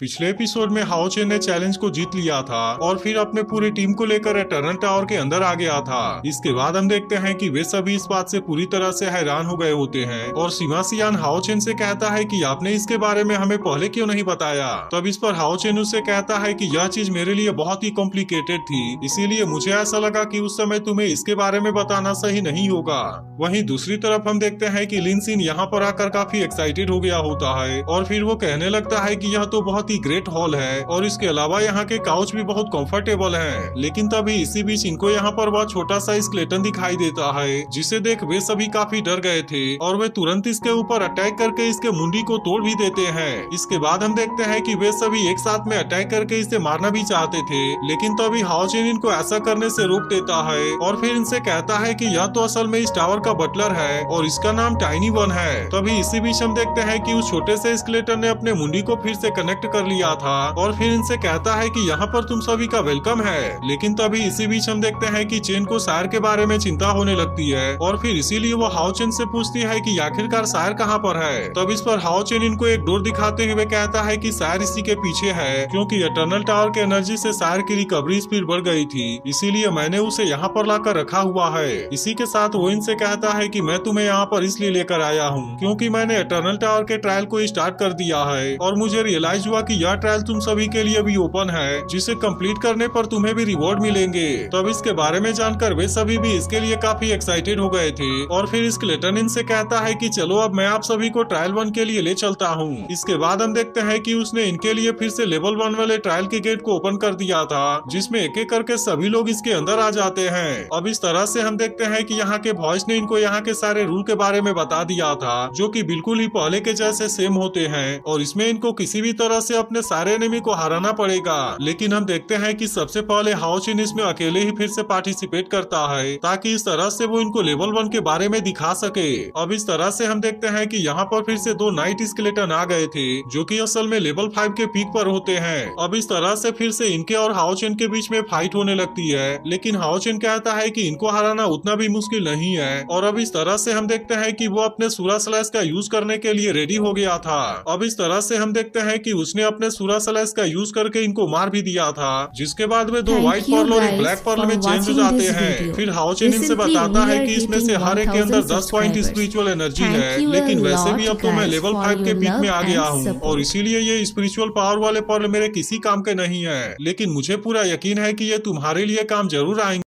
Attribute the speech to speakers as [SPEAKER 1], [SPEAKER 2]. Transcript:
[SPEAKER 1] पिछले एपिसोड में हाओ चेन ने चैलेंज को जीत लिया था और फिर अपने पूरी टीम को लेकर एटर्नल टावर के अंदर आ गया था। इसके बाद हम देखते हैं कि वे सभी इस बात से पूरी तरह से हैरान हो गए होते हैं और सीमा सियान हाओ चेन से कहता है कि आपने इसके बारे में हमें पहले क्यों नहीं बताया। तब इस पर हाओ चेन उससे कहता है कि यह चीज मेरे लिए बहुत ही कॉम्प्लिकेटेड थी, इसीलिए मुझे ऐसा लगा कि उस समय तुम्हें इसके बारे में बताना सही नहीं होगा। वहीं दूसरी तरफ हम देखते हैं कि लिन सिन यहाँ पर आकर काफी एक्साइटेड हो गया होता है और फिर वो कहने लगता है कि यह तो बहुत ही ग्रेट हॉल है और इसके अलावा यहाँ के काउच भी बहुत कंफर्टेबल हैं। लेकिन तभी इसी बीच इनको यहाँ पर बहुत छोटा सा स्केलेटन दिखाई देता है, जिसे देख वे सभी काफी डर गए थे और वे तुरंत इसके ऊपर अटैक करके इसके मुंडी को तोड़ भी देते हैं। इसके बाद हम देखते हैं कि वे सभी एक साथ में अटैक करके इसे मारना भी चाहते थे, लेकिन तभी हाओ चेन इनको ऐसा करने से रोक देता है और फिर इनसे कहता है कि यह तो असल में इस टावर का बटलर है और इसका नाम टाइनी वन है। तभी इसी बीच हम देखते हैं कि उस छोटे से स्केलेटन ने अपने मुंडी को फिर से कनेक्ट कर लिया था और फिर इनसे कहता है कि यहाँ पर तुम सभी का वेलकम है। लेकिन तभी इसी बीच हम देखते हैं कि चेन को शायर के बारे में चिंता होने लगती है और फिर इसीलिए वो हाओ चेन से पूछती है कि आखिरकार शायर कहाँ पर है। तब इस पर हाओ चेन इनको एक डोर दिखाते हुए कहता है कि शायर इसी के पीछे है, क्योंकि एटर्नल टावर के एनर्जी से शायर की रिकवरी स्पीड बढ़ गई थी, इसीलिए मैंने उसे यहाँ पर लाकर रखा हुआ है। इसी के साथ वो इनसे कहता है कि मैं तुम्हें यहाँ पर इसलिए लेकर आया हूँ क्योंकि मैंने एटर्नल टावर के ट्रायल को स्टार्ट कर दिया है और मुझे रियलाइज हुआ कि यह ट्रायल तुम सभी के लिए भी ओपन है, जिसे कंप्लीट करने पर तुम्हें भी रिवॉर्ड मिलेंगे। तब इसके बारे में जानकर वे सभी भी इसके लिए काफी एक्साइटेड हो गए थे और फिर स्केलेटन इनसे कहता है कि चलो अब मैं आप सभी को ट्रायल 1 के लिए ले चलता हूँ। इसके बाद हम देखते हैं कि उसने इनके लिए फिर से लेवल 1 वाले ट्रायल के गेट को ओपन कर दिया था, जिसमें एक एक करके सभी लोग इसके अंदर आ जाते हैं। अब इस तरह से हम देखते हैं कि यहाँ के वॉइस ने इनको यहाँ के सारे रूल के बारे में बता दिया था, जो कि बिल्कुल ही पहले के जैसे सेम होते हैं और इसमें इनको किसी भी तरह से अपने सारे एनिमी को हराना पड़ेगा। लेकिन हम देखते हैं कि सबसे पहले हाओ चेन इसमें अकेले ही फिर से पार्टिसिपेट करता है, ताकि इस तरह से वो इनको लेवल 1 के बारे में दिखा सके। अब इस तरह से हम देखते हैं कि यहाँ पर फिर से 2 नाइट स्केलेटन आ गए थे, जो कि असल में लेवल 5 के पीक पर होते हैं। अब इस तरह से फिर से इनके और हाओ चेन के बीच में फाइट होने लगती है, लेकिन हाओ चेन कहता है कि इनको हराना उतना भी मुश्किल नहीं है और अब इस तरह से हम देखते हैं कि वो अपने सूरा स्लैश का यूज करने के लिए रेडी हो गया था। अब इस तरह से हम देखते हैं कि उसने अपने सूरा स्लैश का यूज करके इनको मार भी दिया था, जिसके बाद वे 2 व्हाइट पर्ल और एक ब्लैक पर्ल में चेंज हो जाते हैं। फिर हाओ चेन इनसे बताता है कि इसमें से हर एक के अंदर 10 पॉइंट स्पिरिचुअल एनर्जी है, लेकिन वैसे भी अब तो मैं लेवल 5 के पीक में आ गया हूँ और इसीलिए ये स्पिरिचुअल पावर वाले पर्ल मेरे किसी काम के नहीं है, लेकिन मुझे पूरा यकीन है कि ये तुम्हारे लिए काम जरूर आएंगे।